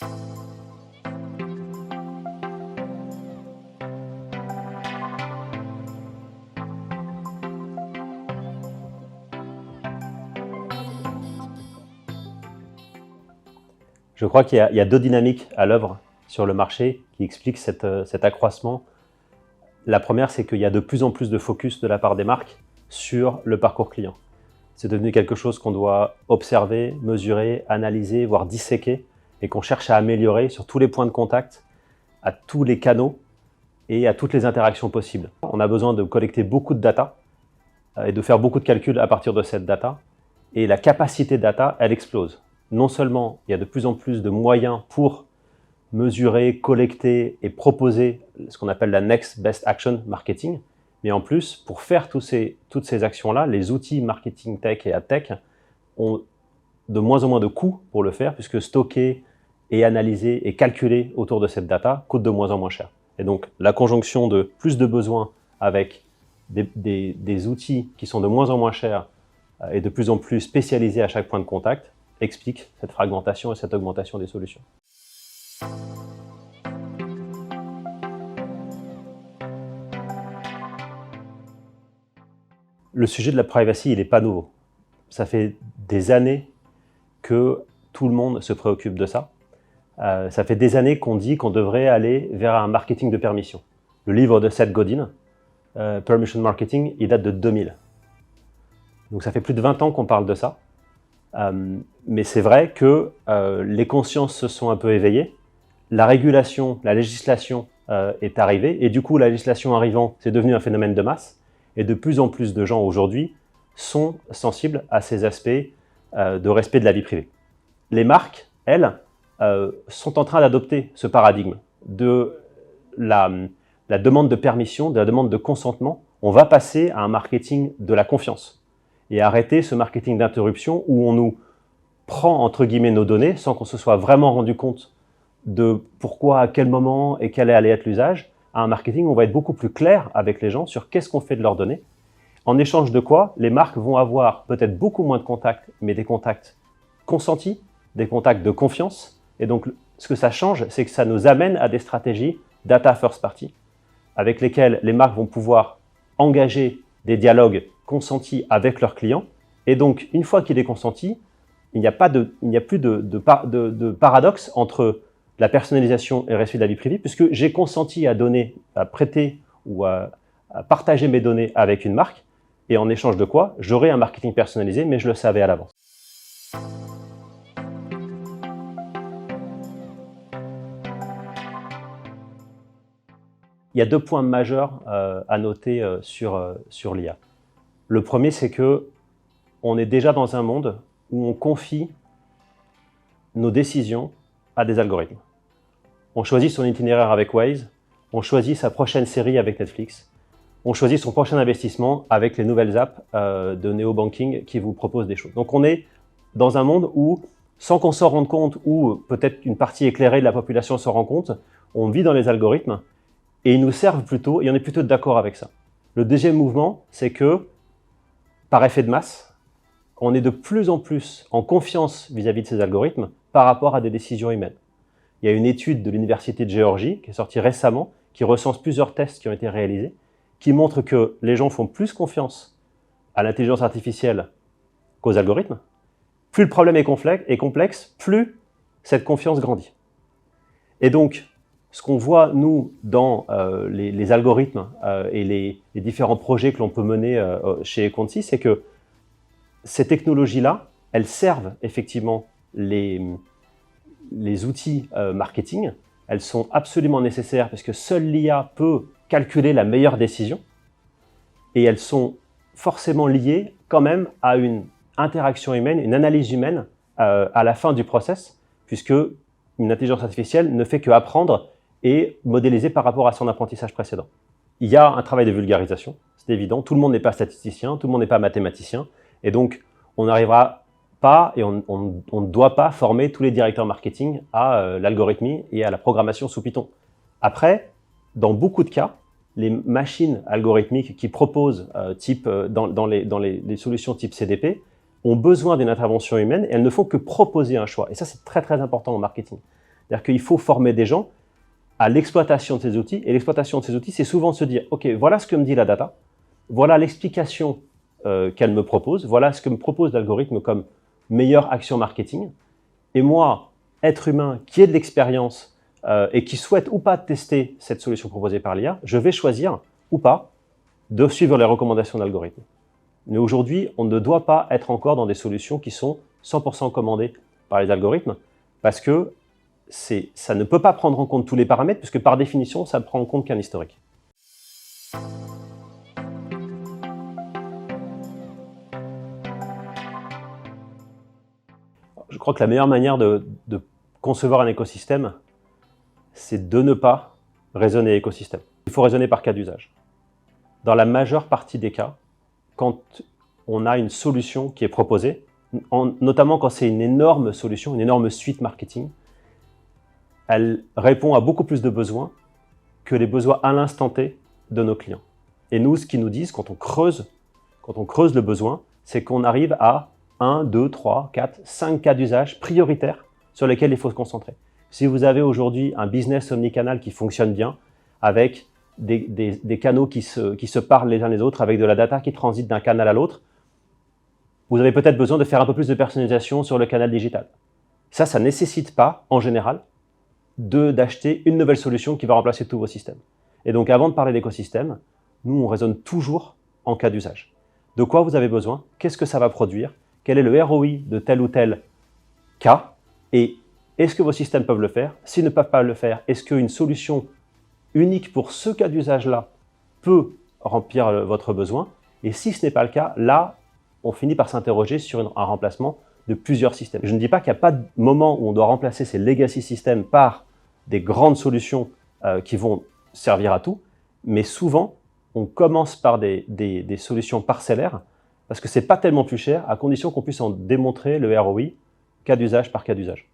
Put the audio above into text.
Je crois qu'il y a deux dynamiques à l'œuvre sur le marché qui expliquent cet accroissement. La première, c'est qu'il y a de plus en plus de focus de la part des marques sur le parcours client. C'est devenu quelque chose qu'on doit observer, mesurer, analyser, voire disséquer, et qu'on cherche à améliorer sur tous les points de contact, à tous les canaux et à toutes les interactions possibles. On a besoin de collecter beaucoup de data et de faire beaucoup de calculs à partir de cette data, et la capacité de data, elle explose. Non seulement il y a de plus en plus de moyens pour mesurer, collecter et proposer ce qu'on appelle la Next Best Action Marketing, mais en plus, pour faire toutes ces actions-là, les outils marketing tech et ad tech ont de moins en moins de coûts pour le faire, puisque stocker et analyser et calculer autour de cette data coûte de moins en moins cher. Et donc, la conjonction de plus de besoins avec des outils qui sont de moins en moins chers et de plus en plus spécialisés à chaque point de contact explique cette fragmentation et cette augmentation des solutions. Le sujet de la privacy, il n'est pas nouveau. Ça fait des années que tout le monde se préoccupe de ça. Ça fait des années qu'on dit qu'on devrait aller vers un marketing de permission. Le livre de Seth Godin, Permission Marketing, il date de 2000. Donc ça fait plus de 20 ans qu'on parle de ça. Mais c'est vrai que les consciences se sont un peu éveillées. La régulation, la législation est arrivée. Et du coup, la législation arrivant, c'est devenu un phénomène de masse. Et de plus en plus de gens aujourd'hui sont sensibles à ces aspects de respect de la vie privée. Les marques, elles, sont en train d'adopter ce paradigme de la demande de permission, de la demande de consentement. On va passer à un marketing de la confiance et arrêter ce marketing d'interruption où on nous prend entre guillemets nos données sans qu'on se soit vraiment rendu compte de pourquoi, à quel moment et quel allait être l'usage, à un marketing où on va être beaucoup plus clair avec les gens sur qu'est-ce qu'on fait de leurs données, en échange de quoi les marques vont avoir peut-être beaucoup moins de contacts, mais des contacts consentis, des contacts de confiance. Et donc, ce que ça change, c'est que ça nous amène à des stratégies data first party, avec lesquelles les marques vont pouvoir engager des dialogues consentis avec leurs clients. Et donc, une fois qu'il est consenti, il n'y a plus de paradoxe entre la personnalisation et le respect de la vie privée, puisque j'ai consenti à donner, à prêter ou à partager mes données avec une marque, et en échange de quoi, j'aurai un marketing personnalisé, mais je le savais à l'avance. Il y a deux points majeurs à noter sur l'IA. Le premier, c'est que on est déjà dans un monde où on confie nos décisions à des algorithmes. On choisit son itinéraire avec Waze, on choisit sa prochaine série avec Netflix, on choisit son prochain investissement avec les nouvelles apps de néobanking qui vous proposent des choses. Donc on est dans un monde où, sans qu'on s'en rende compte, ou peut-être une partie éclairée de la population s'en rend compte, on vit dans les algorithmes et ils nous servent plutôt, et on est plutôt d'accord avec ça. Le deuxième mouvement, c'est que, par effet de masse, on est de plus en plus en confiance vis-à-vis de ces algorithmes par rapport à des décisions humaines. Il y a une étude de l'Université de Géorgie qui est sortie récemment, qui recense plusieurs tests qui ont été réalisés, qui montrent que les gens font plus confiance à l'intelligence artificielle qu'aux algorithmes. Plus le problème est complexe, plus cette confiance grandit. Et donc, ce qu'on voit, nous, dans les algorithmes et les différents projets que l'on peut mener chez Econsi, c'est que ces technologies-là, elles servent effectivement les outils marketing. Elles sont absolument nécessaires parce que seule l'IA peut calculer la meilleure décision et elles sont forcément liées quand même à une interaction humaine, une analyse humaine à la fin du process, puisque une intelligence artificielle ne fait qu'apprendre et modéliser par rapport à son apprentissage précédent. Il y a un travail de vulgarisation, c'est évident. Tout le monde n'est pas statisticien, tout le monde n'est pas mathématicien, et donc on n'arrivera pas et on ne doit pas former tous les directeurs marketing à l'algorithmie et à la programmation sous Python. Après, dans beaucoup de cas, les machines algorithmiques qui proposent dans les solutions type CDP ont besoin d'une intervention humaine et elles ne font que proposer un choix. Et ça, c'est très très important au marketing. C'est-à-dire qu'il faut former des gens à l'exploitation de ces outils. Et l'exploitation de ces outils, c'est souvent de se dire, OK, voilà ce que me dit la data, voilà l'explication qu'elle me propose, voilà ce que me propose l'algorithme comme meilleure action marketing. Et moi, être humain qui ait de l'expérience et qui souhaite ou pas tester cette solution proposée par l'IA, je vais choisir ou pas de suivre les recommandations d'algorithme. Mais aujourd'hui, on ne doit pas être encore dans des solutions qui sont 100% commandées par les algorithmes parce que ça ne peut pas prendre en compte tous les paramètres puisque par définition, ça ne prend en compte qu'un historique. Je crois que la meilleure manière de concevoir un écosystème, c'est de ne pas raisonner écosystème. Il faut raisonner par cas d'usage. Dans la majeure partie des cas, quand on a une solution qui est proposée, notamment quand c'est une énorme solution, une énorme suite marketing, elle répond à beaucoup plus de besoins que les besoins à l'instant T de nos clients. Et nous, ce qu'ils nous disent, quand on creuse le besoin, c'est qu'on arrive à 1, 2, 3, 4, 5 cas d'usage prioritaires sur lesquels il faut se concentrer. Si vous avez aujourd'hui un business omnicanal qui fonctionne bien, avec des canaux qui se parlent les uns les autres, avec de la data qui transite d'un canal à l'autre, vous avez peut-être besoin de faire un peu plus de personnalisation sur le canal digital. Ça ne nécessite pas, en général, d'acheter une nouvelle solution qui va remplacer tous vos systèmes. Et donc, avant de parler d'écosystème, nous, on raisonne toujours en cas d'usage. De quoi vous avez besoin? Qu'est-ce que ça va produire? Quel est le ROI de tel ou tel cas? Et est-ce que vos systèmes peuvent le faire? S'ils ne peuvent pas le faire, est-ce qu'une solution unique pour ce cas d'usage-là peut remplir votre besoin? Et si ce n'est pas le cas, là, on finit par s'interroger sur un remplacement de plusieurs systèmes. Je ne dis pas qu'il n'y a pas de moment où on doit remplacer ces legacy systems par des grandes solutions qui vont servir à tout, mais souvent, on commence par des solutions parcellaires parce que ce n'est pas tellement plus cher à condition qu'on puisse en démontrer le ROI cas d'usage par cas d'usage.